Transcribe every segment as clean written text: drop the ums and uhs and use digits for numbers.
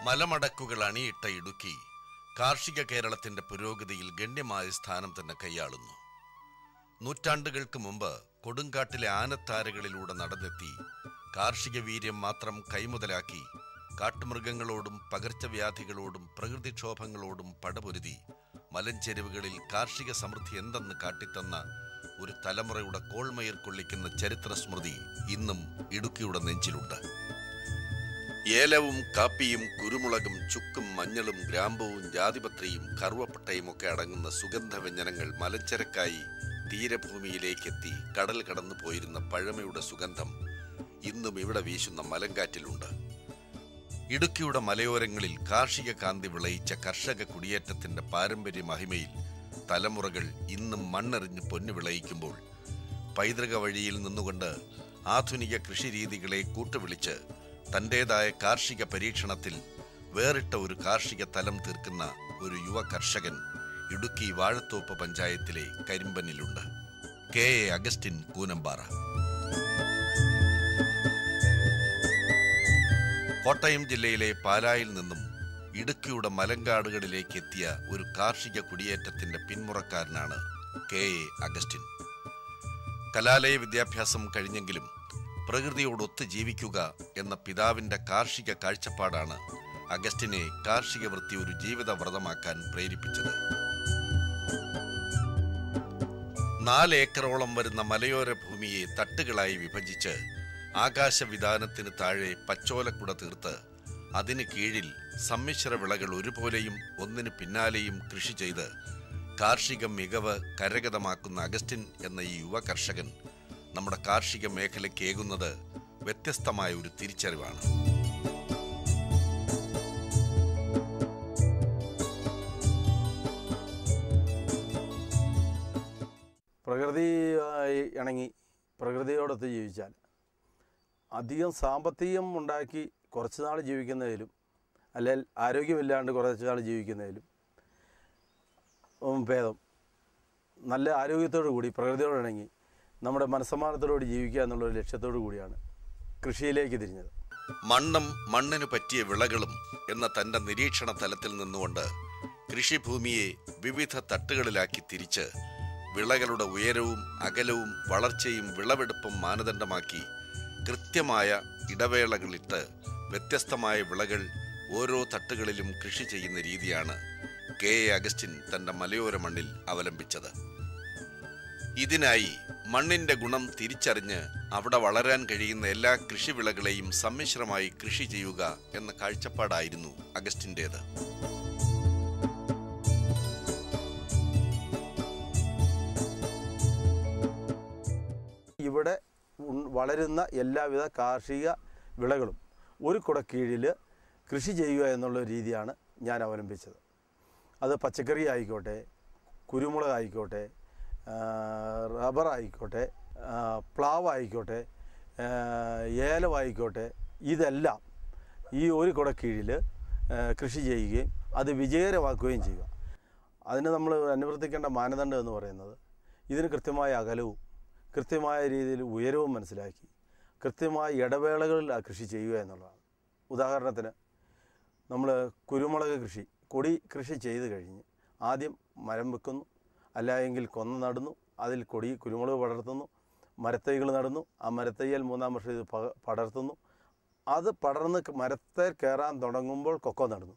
മലമടക്കുകൾ അണിയിട്ട ഇടുക്കി കാർഷിക കേരളത്തിന്റെ പുരോഗതിയിൽ ഗണ്യമായ സ്ഥാനം തന്നെ കൈയാളുന്നു. നൂറ്റാണ്ടുകൾക്ക് മുമ്പ് കൊടുങ്കാട്ടിലെ ആനത്താരകളിലൂടെ നടന്നെത്തി കാർഷിക വീര്യം മാത്രം കൈമുതലാക്കി കാട്ടുമൃഗങ്ങളോടും പകർച്ചവ്യാധികളോടും പ്രകൃതിക്ഷോഭങ്ങളോടും പടപൊരുതി മലഞ്ചെരുവുകളിൽ കാർഷിക സമൃദ്ധി എന്തെന്ന് കാട്ടിത്തന്ന ഒരു തലമുറയുടെ കോൾമയർ കൊള്ളിക്കുന്ന ചരിത്ര സ്മൃതി ഇന്നും ഇടുക്കിയുടെ നെഞ്ചിലുണ്ട്. ഏലവും കാപ്പിയും കുരുമുളകും ചുക്കും മഞ്ഞളും ഗ്രാമ്പവും ജാതിപത്രിയും കറുവപ്പട്ടയും ഒക്കെ അടങ്ങുന്ന സുഗന്ധവ്യഞ്ജനങ്ങൾ മലഞ്ചരക്കായി തീരഭൂമിയിലേക്കെത്തി കടൽ കടന്നു പോയിരുന്ന പഴമയുടെ സുഗന്ധം ഇന്നും ഇവിടെ വീശുന്ന മലങ്കാറ്റിലുണ്ട്. ഇടുക്കിയുടെ മലയോരങ്ങളിൽ കാർഷിക കാന്തി വിളയിച്ച കർഷക കുടിയേറ്റത്തിന്റെ പാരമ്പര്യ മഹിമയിൽ തലമുറകൾ ഇന്നും മണ്ണെറിഞ്ഞ് പൊന്നു വിളയിക്കുമ്പോൾ പൈതൃക വഴിയിൽ നിന്നുകൊണ്ട് ആധുനിക കൃഷിരീതികളെ കൂട്ടുവിളിച്ച് തന്റേതായ കാർഷിക പരീക്ഷണത്തിൽ വേറിട്ട ഒരു കാർഷിക തലം തീർക്കുന്ന ഒരു യുവ കർഷകൻ ഇടുക്കി വാഴത്തോപ്പ് പഞ്ചായത്തിലെ കരിമ്പനിലുണ്ട്. K A Augustine Koonampara. Kottayam ജില്ലയിലെ പാലായിൽ നിന്നും ഇടുക്കിയുടെ മലങ്കാടുകളിലേക്ക് എത്തിയ ഒരു കാർഷിക കുടിയേറ്റത്തിന്റെ പിന്മുറക്കാരനാണ് കെ എ അഗസ്റ്റിൻ. കലാലയ വിദ്യാഭ്യാസം കഴിഞ്ഞെങ്കിലും പ്രകൃതിയോടൊത്ത് ജീവിക്കുക എന്ന പിതാവിന്റെ കാർഷിക കാഴ്ചപ്പാടാണ് അഗസ്റ്റിനെ കാർഷിക വൃത്തി ഒരു ജീവിത വ്രതമാക്കാൻ പ്രേരിപ്പിച്ചത്. 4 ഏക്കറോളം വരുന്ന മലയോര ഭൂമിയെ തട്ടുകളായി വിഭജിച്ച് ആകാശവിധാനത്തിന് താഴെ പച്ചോലക്കുട തീർത്ത് അതിന് കീഴിൽ സമ്മിശ്ര വിളകൾ ഒരുപോലെയും ഒന്നിനു പിന്നാലെയും കൃഷി ചെയ്ത് കാർഷിക മികവ് കരഗതമാക്കുന്ന അഗസ്റ്റിൻ എന്ന ഈ യുവ കർഷകൻ നമ്മുടെ കാർഷിക മേഖലയ്ക്കേകുന്നത് വ്യത്യസ്തമായ ഒരു തിരിച്ചറിവാണ്. പ്രകൃതിയായി ഇണങ്ങി പ്രകൃതിയോടൊത്ത് ജീവിച്ചാൽ അധികം സാമ്പത്തികം ഉണ്ടാക്കി കുറച്ച് നാൾ ജീവിക്കുന്നതിലും അല്ലെങ്കിൽ ആരോഗ്യമില്ലാണ്ട് കുറച്ച് നാൾ ജീവിക്കുന്നതിലും ഭേദം നല്ല ആരോഗ്യത്തോടു കൂടി പ്രകൃതിയോടിണങ്ങി നമ്മുടെ മനസ്സമാനത്തോടുകൂടി ജീവിക്കുക എന്നുള്ളൊരു ലക്ഷ്യത്തോടു കൂടിയാണ് കൃഷിയിലേക്ക് തിരിഞ്ഞത്. മണ്ണും മണ്ണിനു പറ്റിയ വിളകളും എന്ന തന്റെ നിരീക്ഷണ തലത്തിൽ നിന്നുകൊണ്ട് കൃഷിഭൂമിയെ വിവിധ തട്ടുകളിലാക്കി തിരിച്ച് വിളകളുടെ ഉയരവും അകലവും വളർച്ചയും വിളവെടുപ്പും മാനദണ്ഡമാക്കി കൃത്യമായ ഇടവേളകളിട്ട് വ്യത്യസ്തമായ വിളകൾ ഓരോ തട്ടുകളിലും കൃഷി ചെയ്യുന്ന രീതിയാണ് കെ എ അഗസ്റ്റിൻ തന്റെ മലയോര മണ്ണിൽ അവലംബിച്ചത്. ഇതിനായി മണ്ണിന്റെ ഗുണം തിരിച്ചറിഞ്ഞ് അവിടെ വളരാൻ കഴിയുന്ന എല്ലാ കൃഷിവിളകളെയും സമ്മിശ്രമായി കൃഷി ചെയ്യുക എന്ന കാഴ്ചപ്പാടായിരുന്നു അഗസ്റ്റിൻ്റേത്. ഇവിടെ വളരുന്ന എല്ലാവിധ കാർഷിക വിളകളും ഒരു കുടക്കീഴിൽ കൃഷി ചെയ്യുക എന്നുള്ള രീതിയാണ് ഞാൻ അവലംബിച്ചത്. അത് പച്ചക്കറി ആയിക്കോട്ടെ, കുരുമുളക് ആയിക്കോട്ടെ, റബ്ബർ ആയിക്കോട്ടെ, പ്ലാവ് ആയിക്കോട്ടെ, ഏലമായിക്കോട്ടെ, ഇതെല്ലാം ഈ ഒരു കുടക്കീഴിൽ കൃഷി ചെയ്യുകയും അത് വിജയകരമാക്കുകയും ചെയ്യുക. അതിന് നമ്മൾ അനുവർത്തിക്കേണ്ട മാനദണ്ഡം എന്ന് പറയുന്നത് ഇതിന് കൃത്യമായ അകലവും കൃത്യമായ രീതിയിൽ ഉയരവും മനസ്സിലാക്കി കൃത്യമായ ഇടവേളകളിൽ ആ കൃഷി ചെയ്യുക എന്നുള്ളതാണ്. ഉദാഹരണത്തിന് നമ്മൾ കുരുമുളക് കൃഷി, കൊടി കൃഷി ചെയ്ത് കഴിഞ്ഞ് ആദ്യം മരം വെക്കുന്നു, അല്ലായെങ്കിൽ കൊന്ന നടുന്നു, അതിൽ കുരുമുളക് പടർത്തുന്നു, മരത്തൈകൾ നടുന്നു, ആ മരത്തൈയിൽ 3-ാം വർഷം ഇത് പടർത്തുന്നു, അത് പടർന്ന് മരത്തെ കയറാൻ തുടങ്ങുമ്പോൾ കൊക്കോ നടുന്നു,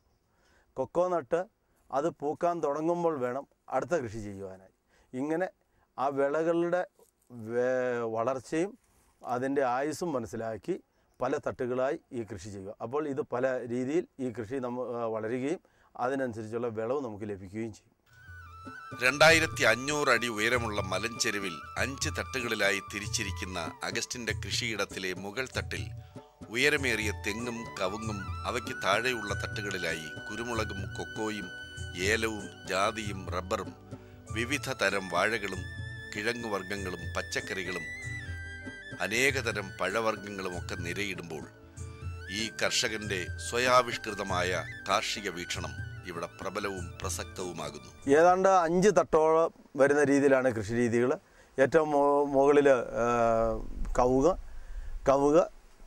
കൊക്കോ നട്ട് അത് പൂക്കാൻ തുടങ്ങുമ്പോൾ വേണം അടുത്ത കൃഷി ചെയ്യുവാനായി. ഇങ്ങനെ ആ വിളകളുടെ വളർച്ചയും അതിൻ്റെ ആയുസ്സും മനസ്സിലാക്കി പല തട്ടുകളായി ഈ കൃഷി ചെയ്യുക. അപ്പോൾ ഇത് പല രീതിയിൽ ഈ കൃഷി വളരുകയും അതിനനുസരിച്ചുള്ള വിളവ് നമുക്ക് ലഭിക്കുകയും ചെയ്യും. 2500 അടി ഉയരമുള്ള മലഞ്ചെരുവിൽ 5 തട്ടുകളിലായി തിരിച്ചിരിക്കുന്ന അഗസ്റ്റിന്റെ കൃഷിയിടത്തിലെ മുകൾ തട്ടിൽ ഉയരമേറിയ തെങ്ങും കവുങ്ങും അവയ്ക്ക് താഴെയുള്ള തട്ടുകളിലായി കുരുമുളകും കൊക്കോയും ഏലവും ജാതിയും റബ്ബറും വിവിധ തരം വാഴകളും കിഴങ്ങുവർഗ്ഗങ്ങളും പച്ചക്കറികളും അനേകതരം പഴവർഗ്ഗങ്ങളും ഒക്കെ നിരയിടുമ്പോൾ ഈ കർഷകന്റെ സ്വയാവിഷ്കൃതമായ കാർഷിക വീക്ഷണം ഇവിടെ പ്രബലവും പ്രസക്തവുമാകുന്നു. ഏതാണ്ട് 5 തട്ടോളം വരുന്ന രീതിയിലാണ് കൃഷി രീതികൾ. ഏറ്റവും മുകളിൽ കവുങ്ങ്,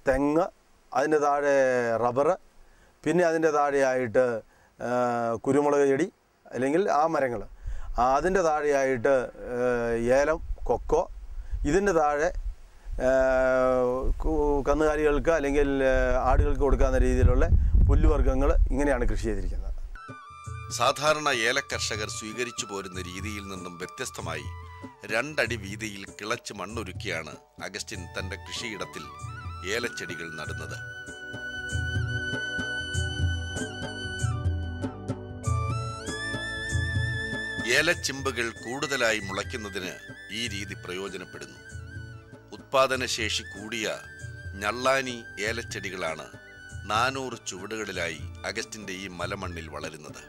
തെങ്ങ്, അതിന് താഴെ റബ്ബർ, പിന്നെ അതിൻ്റെ താഴെയായിട്ട് കുരുമുളക് ചെടി അല്ലെങ്കിൽ ആ മരങ്ങൾ, അതിൻ്റെ താഴെയായിട്ട് ഏലം, കൊക്കോ, ഇതിൻ്റെ താഴെ കന്നുകാലികൾക്ക് അല്ലെങ്കിൽ ആടുകൾക്ക് കൊടുക്കാവുന്ന രീതിയിലുള്ള പുല്ലുവർഗ്ഗങ്ങൾ, ഇങ്ങനെയാണ് കൃഷി ചെയ്തിരിക്കുന്നത്. സാധാരണ ഏലക്കർഷകർ സ്വീകരിച്ചു പോരുന്ന രീതിയിൽ നിന്നും വ്യത്യസ്തമായി 2 അടി വീതിയിൽ കിളച്ച് മണ്ണൊരുക്കിയാണ് അഗസ്റ്റിൻ തന്റെ കൃഷിയിടത്തിൽ ഏലച്ചെടികൾ നടുന്നത്. ഏലച്ചിമ്പുകൾ കൂടുതലായി മുളയ്ക്കുന്നതിന് ഈ രീതി പ്രയോജനപ്പെടുന്നു. ഉത്പാദനശേഷി കൂടിയ ഞള്ളാനി ഏലച്ചെടികളാണ് 400 ചുവടുകളിലായി അഗസ്റ്റിന്റെ ഈ മലമണ്ണിൽ വളരുന്നത്.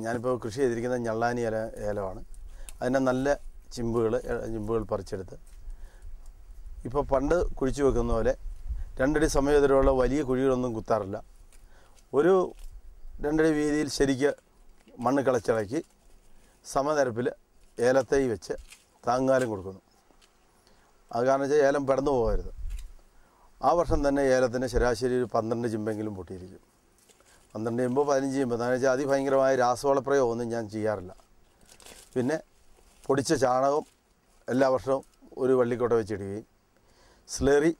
ഞാനിപ്പോൾ കൃഷി ചെയ്തിരിക്കുന്ന ഞള്ളാനി ഏലമാണ്. അതിൻ്റെ നല്ല ചിമ്പുകൾ പറിച്ചെടുത്ത് ഇപ്പോൾ പണ്ട് കുഴിച്ചു വെക്കുന്ന പോലെ 2 അടി സമയത്തിലുള്ള വലിയ കുഴികളൊന്നും കുത്താറില്ല. ഒരു 2 അടി വീതിയിൽ ശരിക്ക് മണ്ണ് കിളച്ചിളക്കി സമനിരപ്പിൽ ഏലത്തൈ വെച്ച് താങ്ങാലും കൊടുക്കുന്നു. അത് കാരണം വെച്ചാൽ ഏലം പെടന്നു പോകരുത്. ആ വർഷം തന്നെ ഏലത്തിന് ശരാശരി ഒരു 12 ചിമ്പെങ്കിലും പൊട്ടിയിരിക്കും. 12 ചിമ്പോ 15 ചിമ്പോ. എന്താണെന്ന് വെച്ചാൽ അതിഭയങ്കരമായ രാസവളപ്രയോഗമൊന്നും ഞാൻ ചെയ്യാറില്ല. പിന്നെ പൊടിച്ച ചാണകം എല്ലാ വർഷവും ഒരു വള്ളിക്കൊട്ട വെച്ചിടുകയും സ്ലറി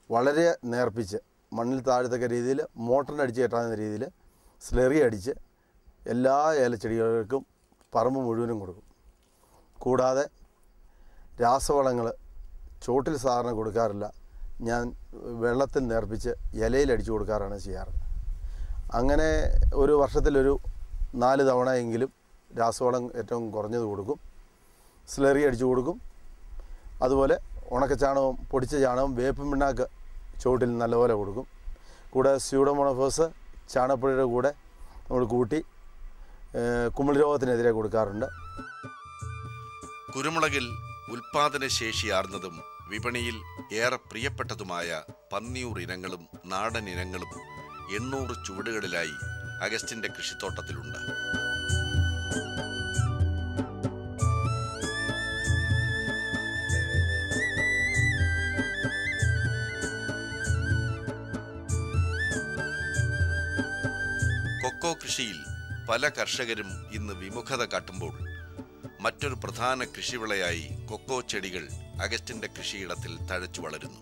വളരെ നേർപ്പിച്ച് മണ്ണിൽ താഴത്തക്ക രീതിയിൽ മോട്ടറിനടിച്ച് കെട്ടാവുന്ന രീതിയിൽ സ്ലറി അടിച്ച് എല്ലാ ഏലച്ചെടികൾക്കും പറമ്പ് മുഴുവനും കൊടുക്കും. കൂടാതെ രാസവളങ്ങൾ ചോട്ടിൽ സാധാരണ കൊടുക്കാറില്ല. ഞാൻ വെള്ളത്തിൽ നേർപ്പിച്ച് ഇലയിലടിച്ചു കൊടുക്കാറാണ് ചെയ്യാറ്. അങ്ങനെ ഒരു വർഷത്തിലൊരു 4 തവണ എങ്കിലും രാസവളം ഏറ്റവും കുറഞ്ഞത് കൊടുക്കും, സ്ലറി അടിച്ചു കൊടുക്കും. അതുപോലെ ഉണക്കച്ചാണകം, പൊടിച്ച ചാണകം, വേപ്പിൻ പിണ്ണാക്ക് ചുവട്ടിൽ നല്ലപോലെ കൊടുക്കും. കൂടെ സ്യൂഡോമോണോഫോസ് ചാണകപ്പൊടിയുടെ കൂടെ നമ്മൾ കൂട്ടി കുമിൾ രോഗത്തിനെതിരെ കൊടുക്കാറുണ്ട്. കുരുമുളകിൽ ഉൽപാദനശേഷിയാർന്നതും വിപണിയിൽ ഏറെ പ്രിയപ്പെട്ടതുമായ പന്നിയൂർ ഇനങ്ങളും നാടൻ ഇനങ്ങളും 800 ചുവടുകളിലായി അഗസ്റ്റിന്റെ കൃഷിത്തോട്ടത്തിലുണ്ട്. കൊക്കോ കൃഷിയിൽ പല കർഷകരും ഇന്ന് വിമുഖത കാട്ടുമ്പോൾ മറ്റൊരു പ്രധാന കൃഷിവിളയായി കൊക്കോ ചെടികൾ അഗസ്റ്റിന്റെ കൃഷിയിടത്തിൽ തഴച്ചു വളരുന്നു.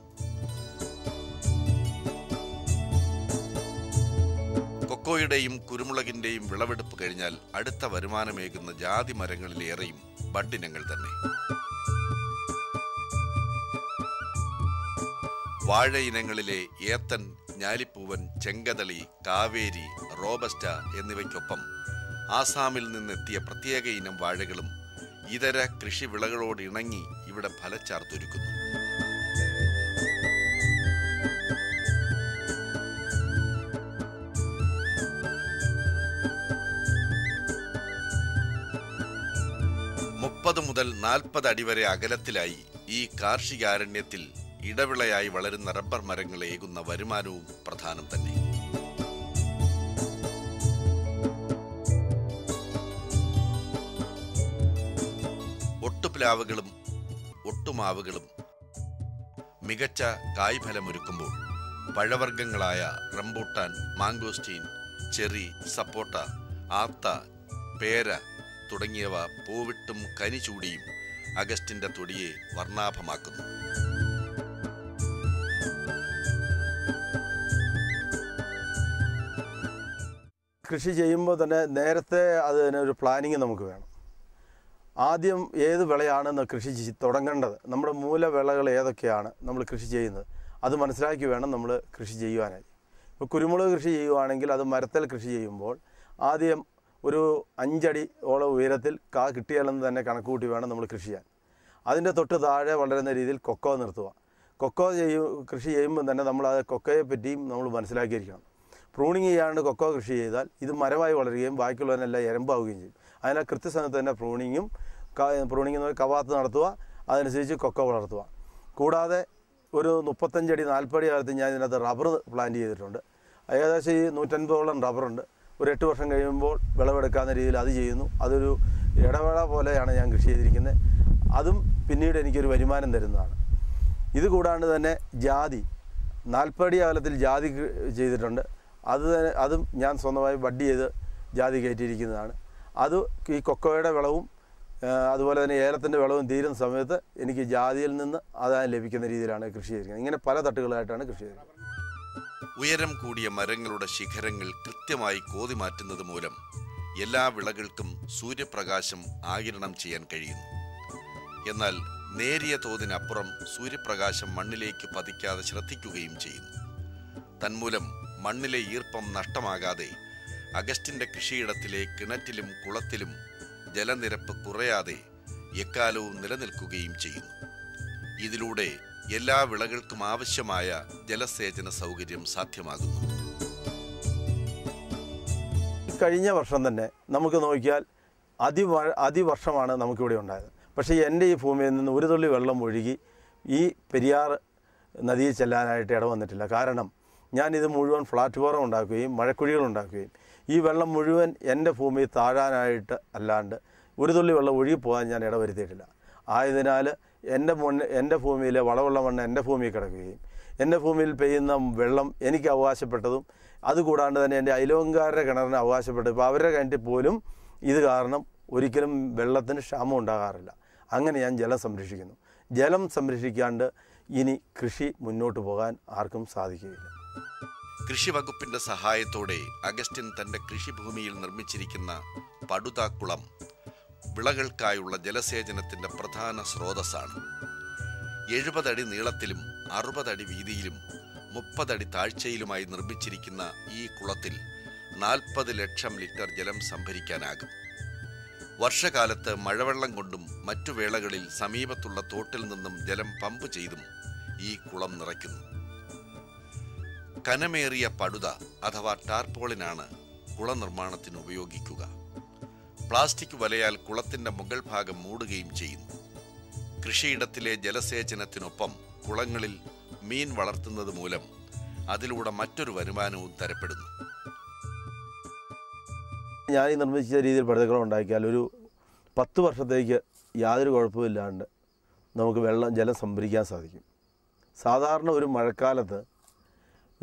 കൊക്കോയുടെയും കുരുമുളകിന്റെയും വിളവെടുപ്പ് കഴിഞ്ഞാൽ അടുത്ത വരുമാനമേകുന്ന ജാതി മരങ്ങളിലേറെയും ബഡിനങ്ങൾ തന്നെ. വാഴ ഇനങ്ങളിലെ ഏത്തൻ, ഞാലിപ്പൂവൻ, ചെങ്കതളി, കാവേരി, റോബസ്റ്റ എന്നിവയ്ക്കൊപ്പം ആസാമിൽ നിന്നെത്തിയ പ്രത്യേക ഇനം വാഴകളും ഇതര കൃഷിവിളകളോട് ഇണങ്ങി ഇവിടെ ഫലച്ചാർത്തൊരുക്കുന്നു. മുതൽ 40 അടി വരെ അകലത്തിലായി ഈ കാർഷികാരണ്യത്തിൽ ഇടവിളയായി വളരുന്ന റബ്ബർ മരങ്ങൾ ഏകുന്ന വരുമാനവും പ്രധാനം തന്നെ. ഒട്ടുപ്ലാവുകളും ഒട്ടുമാവുകളും മികച്ച കായ്ഫലമൊരുക്കുമ്പോൾ പഴവർഗ്ഗങ്ങളായ റംബൂട്ടാൻ, മാംഗോസ്റ്റീൻ, ചെറി, സപ്പോട്ട, ആത്ത, പേര തുടങ്ങിയവ പൂവിട്ടും കനി ചൂടിയും അഗസ്റ്റിന്റെ തൊടിയെ വർണ്ണാഭമാക്കുന്നു. കൃഷി ചെയ്യുമ്പോൾ തന്നെ നേരത്തെ അതിനൊരു പ്ലാനിങ് നമുക്ക് വേണം. ആദ്യം ഏത് വിളയാണെന്ന് കൃഷി തുടങ്ങേണ്ടത്, നമ്മുടെ മൂലവിളകൾ ഏതൊക്കെയാണ് നമ്മൾ കൃഷി ചെയ്യുന്നത്, അത് മനസ്സിലാക്കി വേണം നമ്മൾ കൃഷി ചെയ്യുവാനായി. ഇപ്പോൾ കുരുമുളക് കൃഷി ചെയ്യുവാണെങ്കിൽ അത് മരത്തിൽ കൃഷി ചെയ്യുമ്പോൾ ആദ്യം ഒരു 5 അടിയോളം ഉയരത്തിൽ കാ കിട്ടിയാലെന്ന് തന്നെ കണക്ക് കൂട്ടി വേണം നമ്മൾ കൃഷി ചെയ്യാൻ. അതിൻ്റെ തൊട്ട് താഴെ വളരുന്ന രീതിയിൽ കൊക്കോ നിർത്തുക. കൊക്കോ കൃഷി ചെയ്യുമ്പോൾ തന്നെ നമ്മൾ ആ കൊക്കോയെ പറ്റിയും നമ്മൾ മനസ്സിലാക്കിയിരിക്കണം. പ്രൂണിങ് ചെയ്യാണ്ട് കൊക്കോ കൃഷി ചെയ്താൽ ഇത് മരമായി വളരുകയും ബാക്കിയുള്ളതിനെല്ലാം എരമ്പാവുകയും ചെയ്യും. അതിനാൽ കൃത്യസമയത്ത് തന്നെ പ്രൂണിങ് എന്ന് പറഞ്ഞാൽ കവാത്ത് നടത്തുക, അതനുസരിച്ച് കൊക്കോ വളർത്തുക. കൂടാതെ ഒരു 35 അടി 40 അടി കാലത്ത് ഞാൻ ഇതിനകത്ത് റബ്ബർ പ്ലാന്റ് ചെയ്തിട്ടുണ്ട്. ഏകദേശം ഈ 150ഓളം റബ്ബറുണ്ട്. ഒരു 8 വർഷം കഴിയുമ്പോൾ വിളവെടുക്കാവുന്ന രീതിയിൽ അത് ചെയ്യുന്നു. അതൊരു ഇടവേള പോലെയാണ് ഞാൻ കൃഷി ചെയ്തിരിക്കുന്നത്. അതും പിന്നീട് എനിക്കൊരു വരുമാനം തരുന്നതാണ്. ഇത് കൂടാണ്ട് തന്നെ ജാതി 40 അടി അകലത്തിൽ ജാതി ചെയ്തിട്ടുണ്ട്. അതും ഞാൻ സ്വന്തമായി ബഡ് ചെയ്ത് ജാതി കയറ്റിയിരിക്കുന്നതാണ്. അത് ഈ കൊക്കോയുടെ വിളവും അതുപോലെ തന്നെ ഏലത്തിൻ്റെ വിളവും തീരുന്ന സമയത്ത് എനിക്ക് ജാതിയിൽ നിന്ന് ആദായം ലഭിക്കുന്ന രീതിയിലാണ് കൃഷി ചെയ്തിരിക്കുന്നത്. ഇങ്ങനെ പല തട്ടുകളായിട്ടാണ് കൃഷി ചെയ്തിരിക്കുന്നത്. ഉയരം കൂടിയ മരങ്ങളുടെ ശിഖരങ്ങൾ കൃത്യമായി കോതി മാറ്റുന്നത് മൂലം എല്ലാ വിളകൾക്കും സൂര്യപ്രകാശം ആഗിരണം ചെയ്യാൻ കഴിയുന്നു. എന്നാൽ നേരിയ തോതിനപ്പുറം സൂര്യപ്രകാശം മണ്ണിലേക്ക് പതിക്കാതെ ശ്രദ്ധിക്കുകയും ചെയ്യുന്നു. തന്മൂലം മണ്ണിലെ ഈർപ്പം നഷ്ടമാകാതെ അഗസ്റ്റിൻ്റെ കൃഷിയിടത്തിലെ കിണറ്റിലും കുളത്തിലും ജലനിരപ്പ് കുറയാതെ എക്കാലവും നിലനിൽക്കുകയും ചെയ്യുന്നു. ഇതിലൂടെ എല്ലാ വിളകൾക്കും ആവശ്യമായ ജലസേചന സൗകര്യം സാധ്യമാകുന്നു. കഴിഞ്ഞ വർഷം തന്നെ നമുക്ക് നോക്കിയാൽ അതിവർഷമാണ് നമുക്കിവിടെ ഉണ്ടായത്. പക്ഷേ എൻ്റെ ഈ ഭൂമിയിൽ നിന്ന് ഒരു തുള്ളി വെള്ളം ഒഴുകി ഈ പെരിയാർ നദിയിൽ ചെല്ലാനായിട്ട് ഇടവന്നിട്ടില്ല. കാരണം ഞാനിത് മുഴുവൻ ഫ്ലാറ്റ് ബോറം ഉണ്ടാക്കുകയും മഴക്കുഴികൾ ഉണ്ടാക്കുകയും ഈ വെള്ളം മുഴുവൻ എൻ്റെ ഭൂമിയിൽ താഴാനായിട്ട് അല്ലാണ്ട് ഒരു തുള്ളി വെള്ളം ഒഴുകിപ്പോകാൻ ഞാൻ ഇടവരുത്തിയിട്ടില്ല. ആയതിനാൽ എൻ്റെ ഭൂമിയിലെ വളമുള്ള മണ്ണ് എൻ്റെ ഭൂമിയിൽ കിടക്കുകയും എൻ്റെ ഭൂമിയിൽ പെയ്യുന്ന വെള്ളം എനിക്ക് അവകാശപ്പെട്ടതും അതുകൂടാണ്ട് തന്നെ എൻ്റെ അയലോങ്കാരുടെ കിണറിന് അവകാശപ്പെട്ടത്. ഇപ്പോൾ അവരുടെ കിണറ്റിൽ പോലും ഇത് കാരണം ഒരിക്കലും വെള്ളത്തിന് ക്ഷാമം ഉണ്ടാകാറില്ല. അങ്ങനെ ഞാൻ ജലം സംരക്ഷിക്കുന്നു. ജലം സംരക്ഷിക്കാണ്ട് ഇനി കൃഷി മുന്നോട്ട് പോകാൻ ആർക്കും സാധിക്കുകയില്ല. കൃഷി വകുപ്പിന്റെ സഹായത്തോടെ അഗസ്റ്റിൻ തന്റെ കൃഷിഭൂമിയിൽ നിർമ്മിച്ചിരിക്കുന്ന പടുതാക്കുളം വിളകൾക്കായുള്ള ജലസേചനത്തിന്റെ പ്രധാന സ്രോതസ്സാണ്. 70 അടി നീളത്തിലും 60 അടി വീതിയിലും 30 അടി താഴ്ചയിലുമായി നിർമ്മിച്ചിരിക്കുന്ന ഈ കുളത്തിൽ 40 ലക്ഷം ലിറ്റർ ജലം സംഭരിക്കാനാകും. വർഷകാലത്ത് മഴവെള്ളം കൊണ്ടും മറ്റു വേളകളിൽ സമീപത്തുള്ള തോട്ടിൽ നിന്നും ജലം പമ്പ് ചെയ്തും ഈ കുളം നിറയ്ക്കുന്നു. കനമേറിയ പടുത അഥവാ ടാർപോളിനാണ് കുളനിർമ്മാണത്തിന് ഉപയോഗിക്കുക. പ്ലാസ്റ്റിക് വലയാൽ കുളത്തിന്റെ മുകൾ ഭാഗം മൂടുകയും ചെയ്യുന്നു. കൃഷിയിടത്തിലെ ജലസേചനത്തിനൊപ്പം കുളങ്ങളിൽ മീൻ വളർത്തുന്നത് മൂലം അതിലൂടെ മറ്റൊരു വരുമാനവും തരപ്പെടുന്നു. ഞാൻ ഈ നിർമ്മിച്ച രീതിയിൽ പടുതക്കുളം ഉണ്ടാക്കിയാൽ ഒരു 10 വർഷത്തേക്ക് യാതൊരു കുഴപ്പമില്ലാണ്ട് നമുക്ക് ജലം സംഭരിക്കാൻ സാധിക്കും. സാധാരണ ഒരു മഴക്കാലത്ത്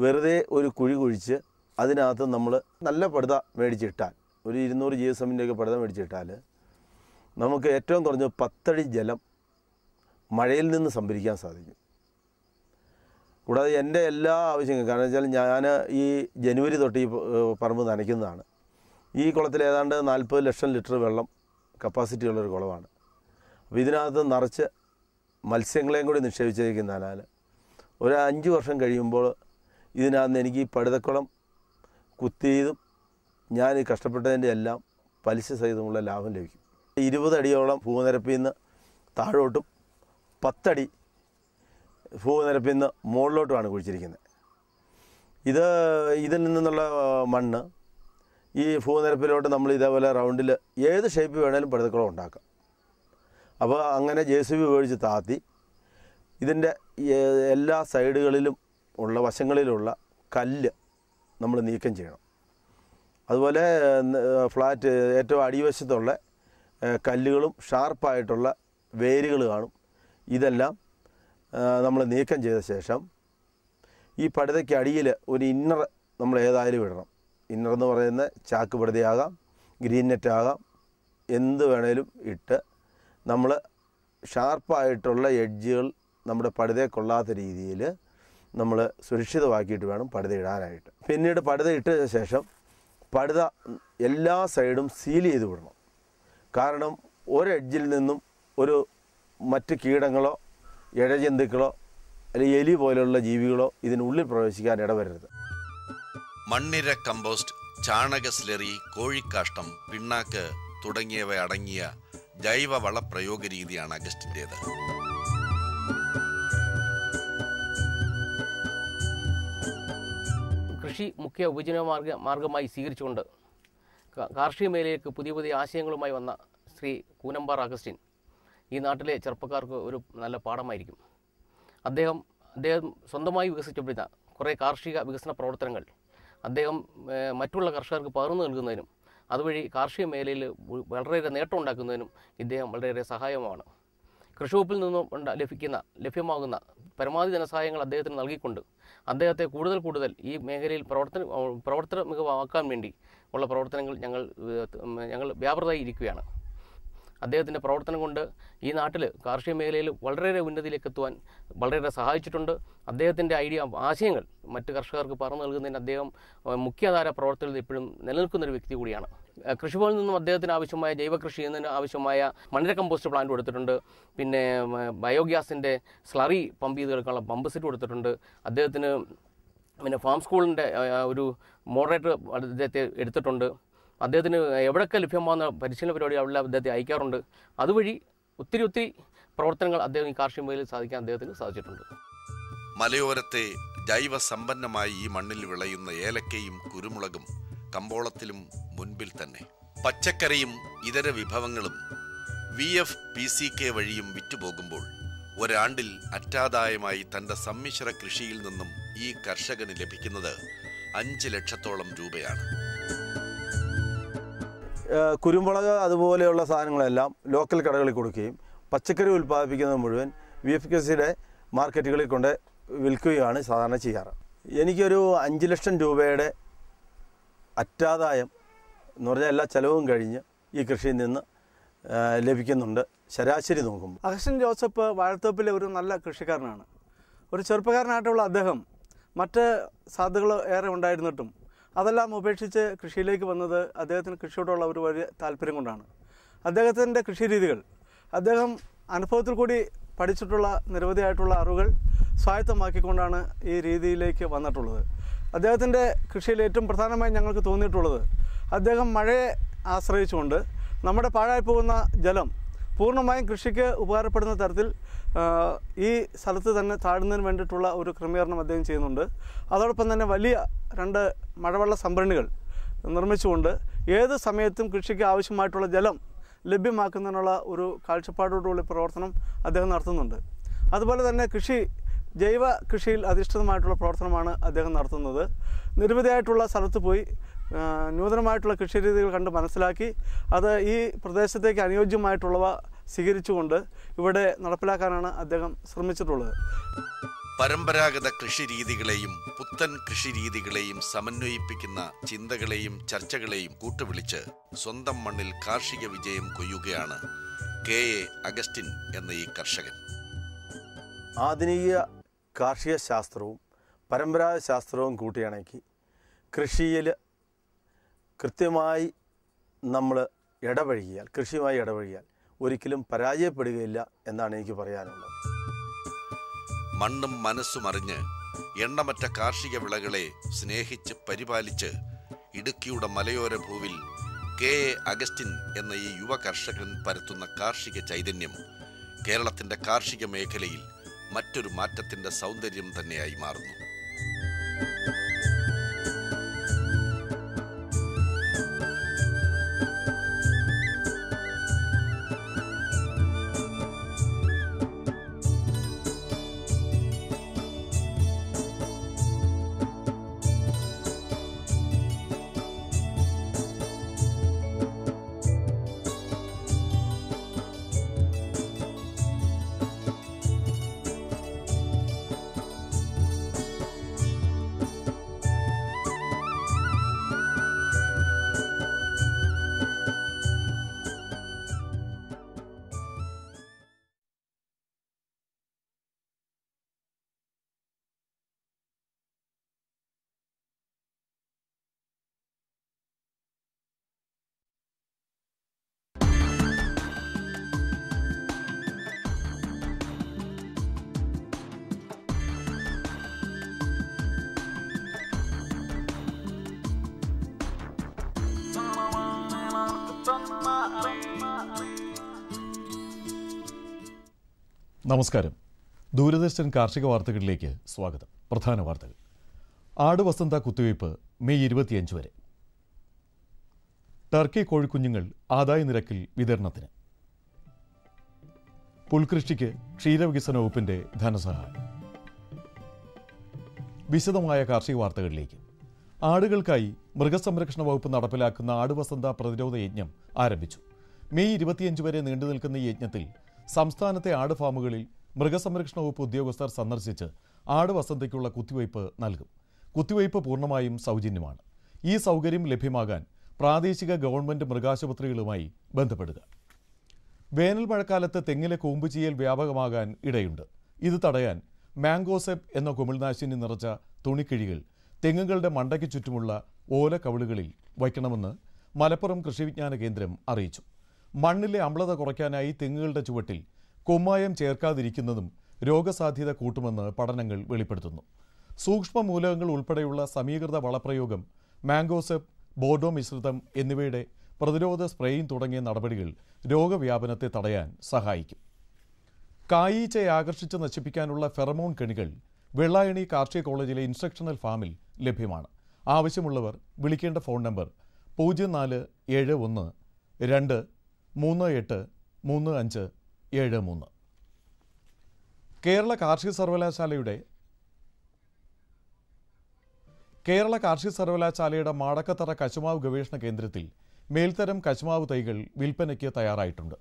വെറുതെ ഒരു കുഴി കുഴിച്ച് അതിനകത്ത് നമ്മൾ നല്ല പടുത മേടിച്ചിട്ടാൽ ഒരു 200 GSM-ൻ്റെയൊക്കെ പടുത മേടിച്ചിട്ടാൽ നമുക്ക് ഏറ്റവും കുറഞ്ഞ 10 അടി ജലം മഴയിൽ നിന്ന് സംഭരിക്കാൻ സാധിക്കും. കൂടാതെ എൻ്റെ എല്ലാ ആവശ്യങ്ങളും, കാരണം വെച്ചാൽ ഞാൻ ഈ ജനുവരി തൊട്ട് ഈ പറമ്പ് നനയ്ക്കുന്നതാണ്. ഈ കുളത്തിൽ ഏതാണ്ട് 40 ലക്ഷം ലിറ്റർ വെള്ളം കപ്പാസിറ്റി ഉള്ളൊരു കുളമാണ്. അപ്പോൾ ഇതിനകത്ത് നിറച്ച് മത്സ്യങ്ങളെയും കൂടി നിക്ഷേപിച്ചിരിക്കുന്നതിനാൽ ഒരു 5 വർഷം കഴിയുമ്പോൾ ഇതിനകത്ത് എനിക്ക് ഈ പടുതക്കുളം കുത്തിയതും ഞാൻ ഈ കഷ്ടപ്പെട്ടതിൻ്റെ എല്ലാം പലിശ സഹിതമുള്ള ലാഭം ലഭിക്കും. 20 അടിയോളം ഭൂനിരപ്പിൽ നിന്ന് താഴോട്ടും 10 അടി ഭൂനിരപ്പിൽ നിന്ന് മുകളിലോട്ടുമാണ് കുഴിച്ചിരിക്കുന്നത്. ഇതിൽ നിന്നുള്ള മണ്ണ് ഈ ഭൂനിരപ്പിലോട്ട് നമ്മൾ ഇതേപോലെ റൗണ്ടിൽ ഏത് ഷേപ്പ് വേണേലും പടുതക്കുളം ഉണ്ടാക്കാം. അപ്പോൾ അങ്ങനെ JCB ഉപയോഗിച്ച് താത്തി ഇതിൻ്റെ എല്ലാ സൈഡുകളിലും ഉള്ള വശങ്ങളിലുള്ള കല്ല് നമ്മൾ നീക്കം ചെയ്യണം. അതുപോലെ ഫ്ലാറ്റ് ഏറ്റവും അടിവശത്തുള്ള കല്ലുകളും ഷാർപ്പായിട്ടുള്ള വേരുകൾ കാണും. ഇതെല്ലാം നമ്മൾ നീക്കം ചെയ്ത ശേഷം ഈ പടുതയ്ക്ക് അടിയിൽ ഒരു ഇന്നർ നമ്മൾ ഏതായാലും ഇടണം. ഇന്നറെന്ന് പറയുന്ന ചാക്ക് പടുതയാകാം, ഗ്രീൻ നെറ്റാകാം, എന്ത് വേണേലും ഇട്ട് നമ്മൾ ഷാർപ്പായിട്ടുള്ള എഡ്ജുകൾ നമ്മുടെ പടുതയെ കൊള്ളാത്ത രീതിയിൽ നമ്മൾ സുരക്ഷിതമാക്കിയിട്ട് വേണം പടുത ഇടാനായിട്ട്. പിന്നീട് പടുത ഇട്ട ശേഷം പടുത എല്ലാ സൈഡും സീൽ ചെയ്ത് വിടണം. കാരണം ഒരു എഡ്ജിൽ നിന്നും മറ്റ് കീടങ്ങളോ ഇഴജന്തുക്കളോ അല്ലെങ്കിൽ എലി പോലെയുള്ള ജീവികളോ ഇതിനുള്ളിൽ പ്രവേശിക്കാൻ ഇടവരരുത്. മണ്ണിര കമ്പോസ്റ്റ്, ചാണക സ്ലറി, കോഴിക്കാഷ്ടം, പിണ്ണാക്ക് തുടങ്ങിയവ അടങ്ങിയ ജൈവ വളപ്രയോഗ രീതിയാണ് അഗസ്റ്റിൻ്റേത്. കൃഷി മുഖ്യ ഉപജീവനമാർഗമായി സ്വീകരിച്ചുകൊണ്ട് കാർഷിക മേഖലയിലേക്ക് പുതിയ പുതിയ ആശയങ്ങളുമായി വന്ന ശ്രീ കൂനമ്പാറ അഗസ്റ്റിൻ ഈ നാട്ടിലെ ചെറുപ്പക്കാർക്ക് ഒരു നല്ല പാഠമായിരിക്കും. അദ്ദേഹം സ്വന്തമായി വികസിപ്പിച്ച കുറേ കാർഷിക വികസന പ്രവർത്തനങ്ങൾ അദ്ദേഹം മറ്റുള്ള കർഷകർക്ക് പകർന്നു നൽകുന്നതിനും അതുവഴി കാർഷിക മേഖലയിൽ വളരെയേറെ നേട്ടം ഉണ്ടാക്കുന്നതിനും ഇദ്ദേഹം വളരെയേറെ സഹായമാണ്. കൃഷിവകുപ്പിൽ നിന്നും ലഭ്യമാകുന്ന പരമാവധി ധനസഹായങ്ങൾ അദ്ദേഹത്തിന് നൽകിക്കൊണ്ട് അദ്ദേഹത്തെ കൂടുതൽ ഈ മേഖലയിൽ പ്രവർത്തന മികവാക്കാൻ വേണ്ടി ഉള്ള പ്രവർത്തനങ്ങൾ ഞങ്ങൾ വ്യാപൃതമായി ഇരിക്കുകയാണ്. അദ്ദേഹത്തിൻ്റെ പ്രവർത്തനം കൊണ്ട് ഈ നാട്ടിൽ കാർഷിക മേഖലയിൽ വളരെയേറെ ഉന്നതിയിലേക്ക് എത്തുവാൻ വളരെയേറെ സഹായിച്ചിട്ടുണ്ട്. അദ്ദേഹത്തിൻ്റെ ആശയങ്ങൾ മറ്റ് കർഷകർക്ക് പറഞ്ഞു നൽകുന്നതിന് അദ്ദേഹം മുഖ്യധാര പ്രവർത്തനത്തിൽ ഇപ്പോഴും നിലനിൽക്കുന്നൊരു വ്യക്തി കൂടിയാണ്. കൃഷിഭവനിൽ നിന്നും അദ്ദേഹത്തിന് ആവശ്യമായ ജൈവകൃഷി ചെയ്യുന്നതിന് ആവശ്യമായ മണ്ണിര കമ്പോസ്റ്റ് പ്ലാന്റ് കൊടുത്തിട്ടുണ്ട്. പിന്നെ ബയോഗ്യാസിൻ്റെ സ്ലറി പമ്പ് ചെയ്ത് എടുക്കാനുള്ള പമ്പ് സെറ്റ് കൊടുത്തിട്ടുണ്ട്. അദ്ദേഹത്തിന് പിന്നെ ഫാം സ്കൂളിൻ്റെ ഒരു മോഡറേറ്റർ അദ്ദേഹത്തെ എടുത്തിട്ടുണ്ട്. അദ്ദേഹത്തിന് എവിടെയൊക്കെ ലഭ്യമാകുന്ന പരിശീലന പരിപാടി അവിടെ അദ്ദേഹത്തെ അയക്കാറുണ്ട്. അതുവഴി ഒത്തിരി പ്രവർത്തനങ്ങൾ അദ്ദേഹം ഈ കാർഷിക മേഖലയിൽ സാധിക്കാൻ അദ്ദേഹത്തിന് സാധിച്ചിട്ടുണ്ട്. മലയോരത്തെ ജൈവസമ്പന്നമായി ഈ മണ്ണിൽ വിളയുന്ന ഏലക്കയും കുരുമുളകും കമ്പോളത്തിലും മുൻപിൽ തന്നെ. പച്ചക്കറിയും ഇതര വിഭവങ്ങളും VFPCK വഴിയും വിറ്റുപോകുമ്പോൾ ഒരാണ്ടിൽ അറ്റാദായമായി തൻ്റെ സമ്മിശ്ര കൃഷിയിൽ നിന്നും ഈ കർഷകന് ലഭിക്കുന്നത് 5 ലക്ഷത്തോളം രൂപയാണ്. കുരുമുളക് അതുപോലെയുള്ള സാധനങ്ങളെല്ലാം ലോക്കൽ കടകളിൽ കൊടുക്കുകയും പച്ചക്കറി ഉൽപ്പാദിപ്പിക്കുന്നത് മുഴുവൻ VFPCയുടെ മാർക്കറ്റുകളിൽ കൊണ്ട് വിൽക്കുകയാണ് സാധാരണ ചെയ്യാറ്. എനിക്കൊരു 5 ലക്ഷം രൂപയുടെ അറ്റാദായം എന്ന് പറഞ്ഞാൽ എല്ലാ ചെലവും കഴിഞ്ഞ് ഈ കൃഷിയിൽ നിന്ന് ലഭിക്കുന്നുണ്ട് ശരാശരി നോക്കുമ്പോൾ. അഗസ്റ്റിൻ ജോസഫ് വാഴത്തോപ്പിലെ ഒരു നല്ല കൃഷിക്കാരനാണ്. ഒരു ചെറുപ്പക്കാരനായിട്ടുള്ള അദ്ദേഹം മറ്റ് സാധ്യതകൾ ഏറെ ഉണ്ടായിരുന്നിട്ടും അതെല്ലാം ഉപേക്ഷിച്ച് കൃഷിയിലേക്ക് വന്നത് അദ്ദേഹത്തിന് കൃഷിയോടുള്ള ഒരു വലിയ താല്പര്യം കൊണ്ടാണ്. അദ്ദേഹത്തിൻ്റെ കൃഷി രീതികൾ അദ്ദേഹം അനുഭവത്തിൽ കൂടി പഠിച്ചിട്ടുള്ള നിരവധിയായിട്ടുള്ള അറിവുകൾ സ്വായത്തമാക്കിക്കൊണ്ടാണ് ഈ രീതിയിലേക്ക് വന്നിട്ടുള്ളത്. അദ്ദേഹത്തിൻ്റെ കൃഷിയിൽ ഏറ്റവും പ്രധാനമായി ഞങ്ങൾക്ക് തോന്നിയിട്ടുള്ളത് അദ്ദേഹം മഴയെ ആശ്രയിച്ചുകൊണ്ട് നമ്മുടെ പാഴായി പോകുന്ന ജലം പൂർണ്ണമായും കൃഷിക്ക് ഉപകാരപ്പെടുന്ന തരത്തിൽ ഈ സ്ഥലത്ത് തന്നെ താഴുന്നതിന് വേണ്ടിയിട്ടുള്ള ഒരു ക്രമീകരണം അദ്ദേഹം ചെയ്യുന്നുണ്ട്. അതോടൊപ്പം തന്നെ വലിയ 2 മഴവെള്ള സംഭരണികൾ നിർമ്മിച്ചുകൊണ്ട് ഏത് സമയത്തും കൃഷിക്ക് ആവശ്യമായിട്ടുള്ള ജലം ലഭ്യമാക്കുന്നതിനുള്ള ഒരു കാഴ്ചപ്പാടോടുകൂടി പ്രവർത്തനം അദ്ദേഹം നടത്തുന്നുണ്ട്. അതുപോലെ തന്നെ ജൈവ കൃഷിയിൽ അധിഷ്ഠിതമായിട്ടുള്ള പ്രവർത്തനമാണ് അദ്ദേഹം നടത്തുന്നത്. നിരവധിയായിട്ടുള്ള സ്ഥലത്ത് പോയി നൂതനമായിട്ടുള്ള കൃഷി രീതികൾ കണ്ട് മനസ്സിലാക്കി അത് ഈ പ്രദേശത്തേക്ക് അനുയോജ്യമായിട്ടുള്ളവ സ്വീകരിച്ചുകൊണ്ട് ഇവിടെ നടപ്പിലാക്കാനാണ് അദ്ദേഹം ശ്രമിച്ചിട്ടുള്ളത്. പരമ്പരാഗത കൃഷിരീതികളെയും പുത്തൻ കൃഷിരീതികളെയും സമന്വയിപ്പിക്കുന്ന ചിന്തകളെയും ചർച്ചകളെയും കൂട്ടുവിളിച്ച് സ്വന്തം മണ്ണിൽ കാർഷിക വിജയം കൊയ്യുകയാണ് KA അഗസ്റ്റിൻ എന്ന ഈ കർഷകൻ. ആധുനിക കാർഷിക ശാസ്ത്രവും പരമ്പരാഗത ശാസ്ത്രവും കൂട്ടിയിണക്കി കൃഷിയിൽ കൃത്യമായി നമ്മൾ കൃഷിയുമായി ഇടപഴകിയാൽ ഒരിക്കലും പരാജയപ്പെടുകയില്ല എന്നാണ് എനിക്ക് പറയാനുള്ളത്. മണ്ണും മനസ്സും അറിഞ്ഞ് എണ്ണമറ്റ കാർഷിക വിളകളെ സ്നേഹിച്ച് പരിപാലിച്ച് ഇടുക്കിയുടെ മലയോര ഭൂവിൽ KA അഗസ്റ്റിൻ എന്ന ഈ യുവ കർഷകൻ പരത്തുന്ന കാർഷിക ചൈതന്യം കേരളത്തിൻ്റെ കാർഷിക മേഖലയിൽ മറ്റൊരു മാറ്റത്തിൻ്റെ സൗന്ദര്യം തന്നെയായി മാറുന്നു. നമസ്കാരം. ദൂരദർശൻ കാർഷിക വാർത്തകളിലേക്ക് സ്വാഗതം. പ്രധാന വാർത്തകൾ. ആടുവസന്ത കുത്തിവയ്പ് മെയ് 25 വരെ. ടർക്കി കോഴിക്കുഞ്ഞുങ്ങൾ ആദായ നിരക്കിൽ വിതരണത്തിന്. പുൽകൃഷിക്ക് ക്ഷീരവികസന വകുപ്പിന്റെ ധനസഹായം. വിശദമായ കാർഷിക വാർത്തകളിലേക്ക്. ആടുകൾക്കായി മൃഗസംരക്ഷണ വകുപ്പ് നടപ്പിലാക്കുന്ന ആടുവസന്ത പ്രതിരോധ യജ്ഞം ആരംഭിച്ചു. മെയ് 25 വരെ നീണ്ടുനിൽക്കുന്ന ഈ യജ്ഞത്തിൽ സംസ്ഥാനത്തെ ആട് ഫാമുകളിൽ മൃഗസംരക്ഷണ വകുപ്പ് ഉദ്യോഗസ്ഥർ സന്ദർശിച്ച് ആട് വസന്തയ്ക്കുള്ള കുത്തിവയ്പ് നൽകും. കുത്തിവയ്പ് പൂർണ്ണമായും സൗജന്യമാണ്. ഈ സൗകര്യം ലഭ്യമാകാൻ പ്രാദേശിക ഗവൺമെൻറ് മൃഗാശുപത്രികളുമായി ബന്ധപ്പെടുക. വേനൽ മഴക്കാലത്ത് തെങ്ങിലെ കൂമ്പുചീയൽ വ്യാപകമാകാൻ ഇടയുണ്ട്. ഇത് തടയാൻ മാംഗോസെപ്പ് എന്ന കുമിൾനാശിനി നിറച്ച തുണിക്കിഴികൾ തെങ്ങുകളുടെ മണ്ടയ്ക്ക് ചുറ്റുമുള്ള ഓല കവിളുകളിൽ വയ്ക്കണമെന്ന് മലപ്പുറം കൃഷിവിജ്ഞാന കേന്ദ്രം അറിയിച്ചു. മണ്ണിലെ അമ്ലത കുറയ്ക്കാനായി തെങ്ങുകളുടെ ചുവട്ടിൽ കുമ്മായം ചേർക്കാതിരിക്കുന്നതും രോഗസാധ്യത കൂട്ടുമെന്ന് പഠനങ്ങൾ വെളിപ്പെടുത്തുന്നു. സൂക്ഷ്മ മൂലകങ്ങൾ ഉൾപ്പെടെയുള്ള സമീകൃത വളപ്രയോഗം, മാംഗോസെപ്പ്, ബോർഡോ മിശ്രിതം എന്നിവയുടെ പ്രതിരോധ സ്പ്രേയിങ് തുടങ്ങിയ നടപടികൾ രോഗവ്യാപനത്തെ തടയാൻ സഹായിക്കും. കായീച്ചയെ ആകർഷിച്ച് നശിപ്പിക്കാനുള്ള ഫെറമോൺ കെണികൾ വെള്ളായണി കാർഷിക കോളേജിലെ ഇൻസ്ട്രക്ഷണൽ ഫാമിൽ ലഭ്യമാണ്. ആവശ്യമുള്ളവർ വിളിക്കേണ്ട ഫോൺ നമ്പർ 0471 238 3573. കേരള കാർഷിക സർവകലാശാലയുടെ മാടക്കത്തറ കശുമാവ് ഗവേഷണ കേന്ദ്രത്തിൽ മേൽത്തരം കശുമാവ് തൈകൾ വിൽപ്പനയ്ക്ക് തയ്യാറായിട്ടുണ്ട്.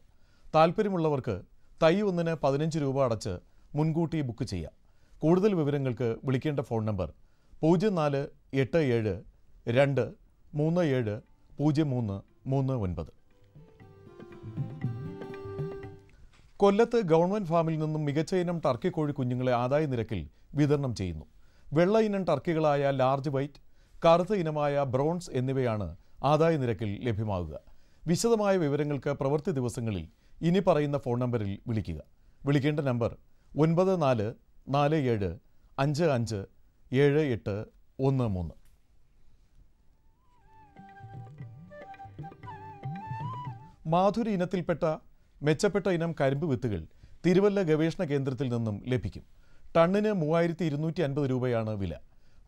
താൽപ്പര്യമുള്ളവർക്ക് തൈ ഒന്നിന് 15 രൂപ അടച്ച് മുൻകൂട്ടി ബുക്ക് ചെയ്യാം. കൂടുതൽ വിവരങ്ങൾക്ക് വിളിക്കേണ്ട ഫോൺ നമ്പർ 0487 237 0339. കൊല്ലത്ത് ഗവൺമെൻറ് ഫാമിൽ നിന്നും മികച്ച ഇനം ടർക്കി കോഴി കുഞ്ഞുങ്ങളെ ആദായ നിരക്കിൽ വിതരണം ചെയ്യുന്നു. വെള്ള ഇനം ടർക്കികളായ ലാർജ് വൈറ്റ്, കറുത്ത ഇനമായ ബ്രോൺസ് എന്നിവയാണ് ആദായ നിരക്കിൽ ലഭ്യമാകുക. വിശദമായ വിവരങ്ങൾക്ക് പ്രവൃത്തി ദിവസങ്ങളിൽ ഇനി പറയുന്ന ഫോൺ നമ്പറിൽ വിളിക്കുക. വിളിക്കേണ്ട നമ്പർ 9447 55 7813. മാധുരി ഇനത്തിൽപ്പെട്ട മെച്ചപ്പെട്ട ഇനം കരിമ്പ് വിത്തുകൾ തിരുവല്ല ഗവേഷണ കേന്ദ്രത്തിൽ നിന്നും ലഭിക്കും. ടണ്ണിന് 3250 രൂപയാണ് വില.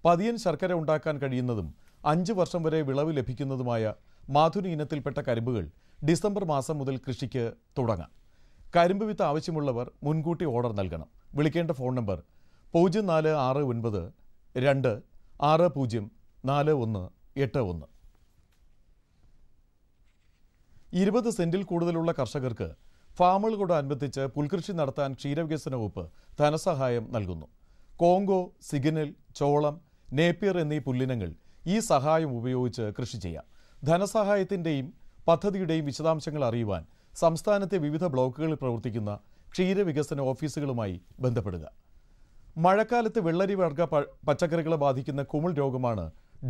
പതിയൻ ശർക്കര ഉണ്ടാക്കാൻ കഴിയുന്നതും 5 വർഷം വരെ വിളവ് ലഭിക്കുന്നതുമായ മാധുരി ഇനത്തിൽപ്പെട്ട കരിമ്പുകൾ ഡിസംബർ മാസം മുതൽ കൃഷിക്ക് തുടങ്ങാം. കരിമ്പ് വിത്ത് ആവശ്യമുള്ളവർ മുൻകൂട്ടി ഓർഡർ നൽകണം. വിളിക്കേണ്ട ഫോൺ നമ്പർ 0469 260 4181. 20 സെന്റിൽ കൂടുതലുള്ള കർഷകർക്ക് ഫാമുകളോടനുബന്ധിച്ച് പുൽകൃഷി നടത്താൻ ക്ഷീരവികസന വകുപ്പ് ധനസഹായം നൽകുന്നു. കോങ്കോ, സിഗ്നൽ, ചോളം, നേപ്പിയർ എന്നീ പുല്ലിനങ്ങൾ ഈ സഹായം ഉപയോഗിച്ച് കൃഷി ചെയ്യാം. ധനസഹായത്തിൻ്റെയും പദ്ധതിയുടെയും വിശദാംശങ്ങൾ അറിയുവാൻ സംസ്ഥാനത്തെ വിവിധ ബ്ലോക്കുകളിൽ പ്രവർത്തിക്കുന്ന ക്ഷീരവികസന ഓഫീസുകളുമായി ബന്ധപ്പെടുക. മഴക്കാലത്ത് വെള്ളരി വർഗ പച്ചക്കറികളെ ബാധിക്കുന്ന കുമിൾ രോഗമാണ്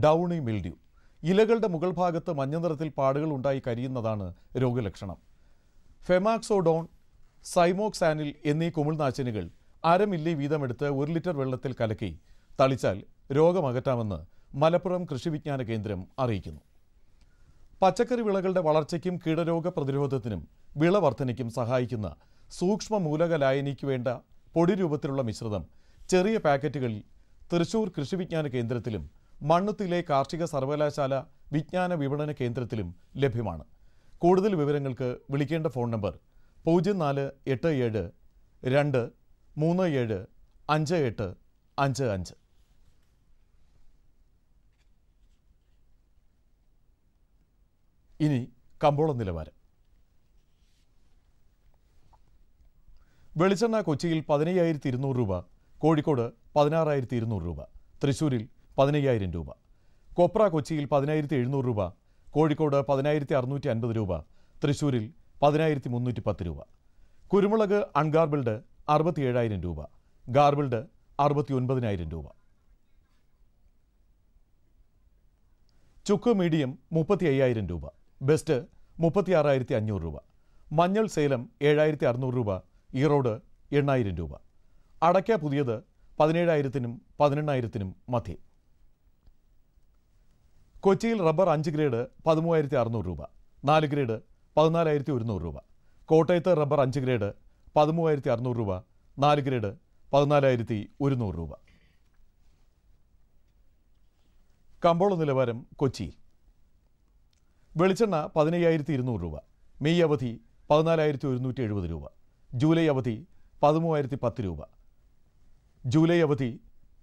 ഡൗണി മിൽഡ്യൂ. ഇലകളുടെ മുകൾ ഭാഗത്ത് മഞ്ഞ നിറത്തിൽ പാടുകൾ ഉണ്ടായി കരിയുന്നതാണ് രോഗലക്ഷണം. ഫെമാക്സോഡോൺ, സൈമോക്സാനിൽ എന്നീ കുമിൾനാശിനികൾ 1/2 മില്ലി വീതമെടുത്ത് 1 ലിറ്റർ വെള്ളത്തിൽ കലക്കി തളിച്ചാൽ രോഗമകറ്റാമെന്ന് മലപ്പുറം കൃഷിവിജ്ഞാന കേന്ദ്രം അറിയിക്കുന്നു. പച്ചക്കറി വിളകളുടെ വളർച്ചയ്ക്കും കീടരോഗ പ്രതിരോധത്തിനും വിളവർദ്ധനയ്ക്കും സഹായിക്കുന്ന സൂക്ഷ്മ മൂലക ലായനിക്ക് വേണ്ട പൊടി രൂപത്തിലുള്ള മിശ്രിതം ചെറിയ പാക്കറ്റുകളിൽ തൃശൂർ കൃഷിവിജ്ഞാന കേന്ദ്രത്തിലും മണ്ണുത്തിയിലെ കാർഷിക സർവകലാശാല വിജ്ഞാന വിപണന കേന്ദ്രത്തിലും ലഭ്യമാണ്. കൂടുതൽ വിവരങ്ങൾക്ക് വിളിക്കേണ്ട ഫോൺ നമ്പർ 0487 237 5855. ഇനി കമ്പോളം നിലവാരം. വെളിച്ചെണ്ണ കൊച്ചിയിൽ 15,200 രൂപ, കോഴിക്കോട് 16,200 രൂപ, തൃശ്ശൂരിൽ 15,000 രൂപ. കൊപ്ര കൊച്ചിയിൽ 10,700 രൂപ, കോഴിക്കോട് 10,650 രൂപ, തൃശ്ശൂരിൽ 10,310 രൂപ. കുരുമുളക് അൺഗാർബിൾഡ് 67,000 രൂപ, ഗാർബിൾഡ് 69,000 രൂപ. ചുക്ക് മീഡിയം 35,000 രൂപ, ബെസ്റ്റ് 36,500 രൂപ. മഞ്ഞൾ സേലം 7,600 രൂപ, ഈറോഡ് 8,000 രൂപ. അടയ്ക്ക പുതിയത് 17,000-നും 18,000-നും മധ്യേ. കൊച്ചിയിൽ റബ്ബർ 5 ഗ്രേഡ് 13,600 രൂപ, 4 ഗ്രേഡ് 14,100 രൂപ. കോട്ടയത്ത് റബ്ബർ 5 ഗ്രേഡ് 13,600 രൂപ, 4 ഗ്രേഡ് 14,100 രൂപ. കമ്പോള നിലവാരം കൊച്ചിയിൽ. വെളിച്ചെണ്ണ 15,200 രൂപ, മെയ് അവധി 14,170 രൂപ, ജൂലൈ അവധി 13,010 രൂപ, ജൂലൈ അവധി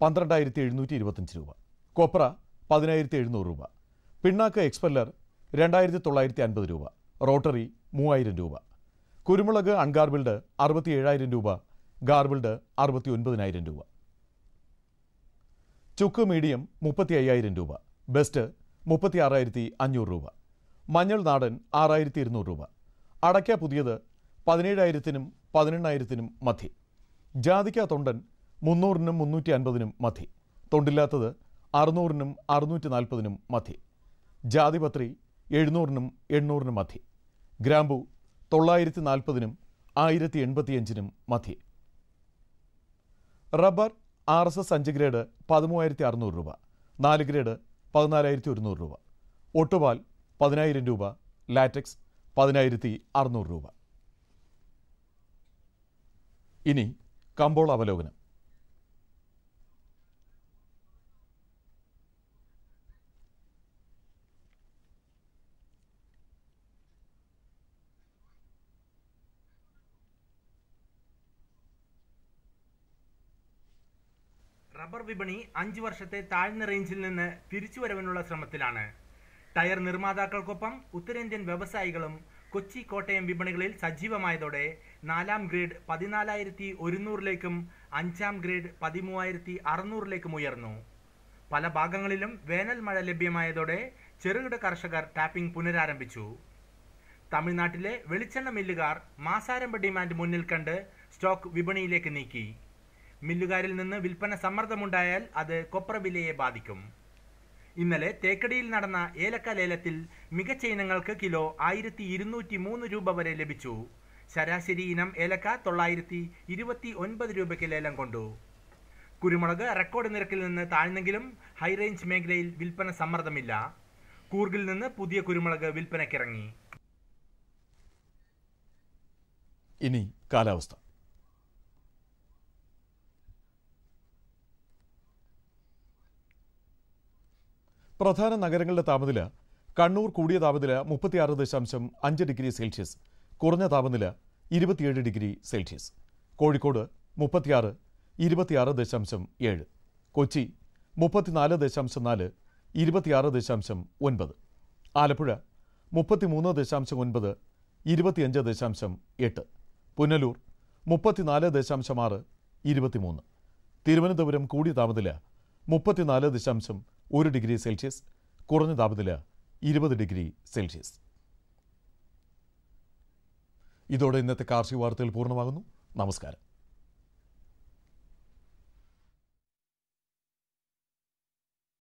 12,725 രൂപ. കൊപ്ര 10,700 രൂപ, പിണ്ണാക്ക് എക്സ്പെല്ലർ 2,950 രൂപ, റോട്ടറി 3,000 രൂപ. കുരുമുളക് അൺഗാർബിൾഡ് 67,000 രൂപ, ഗാർബിൾഡ് 69,000 രൂപ. ചുക്ക് മീഡിയം 35,000 രൂപ, ബെസ്റ്റ് 36,500 രൂപ. മഞ്ഞൾ നാടൻ 6,200 രൂപ. അടയ്ക്ക പുതിയത് 17,000-നും 18,000-നും മധ്യേ. ജാതിക്ക തൊണ്ടൻ 300-നും 350-നും മധ്യേ. തൊണ്ടില്ലാത്തത് 600-നും 640-നും മധ്യേ. ജാതിപത്രി 700-നും 800-നും മധ്യേ. ഗ്രാമ്പു 940-നും 1085-നും മധ്യേ. റബ്ബർ RSS 5 ഗ്രേഡ് 13,600 രൂപ, 4 ഗ്രേഡ് 14,100 രൂപ. ഒട്ടുപാൽ 10,000 രൂപ, ലാറ്റക്സ് 10,600 രൂപ. ഇനി കമ്പോള അവലോകനം. റബ്ബർ വിപണി 5 വർഷത്തെ താഴ്ന്ന റേഞ്ചിൽ നിന്ന് തിരിച്ചുവരവിനുള്ള ശ്രമത്തിലാണ്. ടയർ നിർമ്മാതാക്കൾക്കൊപ്പം ഉത്തരേന്ത്യൻ വ്യവസായികളും കൊച്ചി, കോട്ടയം വിപണികളിൽ സജീവമായതോടെ 4ാം ഗ്രേഡ് 14,100ലേക്കും 5ാം ഗ്രേഡ് 13,600ലേക്കും ഉയർന്നു. പല ഭാഗങ്ങളിലും വേനൽ മഴ ലഭ്യമായതോടെ ചെറുകിട കർഷകർ ടാപ്പിംഗ് പുനരാരംഭിച്ചു. തമിഴ്നാട്ടിലെ വെളിച്ചെണ്ണ മില്ലുകാർ മാസാരംഭ ഡിമാൻഡ് മുന്നിൽ കണ്ട് സ്റ്റോക്ക് വിപണിയിലേക്ക് നീക്കി. മില്ലുകാരിൽ നിന്ന് വിൽപ്പന സമ്മർദ്ദമുണ്ടായാൽ അത് കൊപ്ര വിലയെ ബാധിക്കും. ഇന്നലെ തേക്കടിയിൽ നടന്ന ഏലക്ക ലേലത്തിൽ മികച്ച ഇനങ്ങൾക്ക് കിലോ 1,203 രൂപ വരെ ലഭിച്ചു. ശരാശരി ഇനം ഏലക്ക 929 രൂപയ്ക്ക് ലേലം കൊണ്ടു. കുരുമുളക് റെക്കോർഡ് നിരക്കിൽ നിന്ന് താഴ്ന്നെങ്കിലും ഹൈറേഞ്ച് മേഖലയിൽ വിൽപ്പന സമ്മർദ്ദമില്ല. കൂർഗിൽ നിന്ന് പുതിയ കുരുമുളക് വിൽപ്പനയ്ക്കിറങ്ങി. ഇനി കാലാവസ്ഥ. പ്രധാന നഗരങ്ങളുടെ താപനില: കണ്ണൂർ കൂടിയ താപനില 36.5 ഡിഗ്രി സെൽഷ്യസ്, കുറഞ്ഞ താപനില 27 ഡിഗ്രി സെൽഷ്യസ്. കോഴിക്കോട് 36, 26.7. കൊച്ചി 34.4, 26.9. ആലപ്പുഴ 33.9, 25.8. പുനലൂർ 34.6, 23. തിരുവനന്തപുരം കൂടിയ താപനില 34.1 ഡിഗ്രി സെൽഷ്യസ്, കുറഞ്ഞ താപനില 20 ഡിഗ്രി സെൽഷ്യസ്. ഇതോടെ ഇന്നത്തെ കാർഷിക വാർത്തകൾ പൂർണ്ണമാകുന്നു. നമസ്കാരം.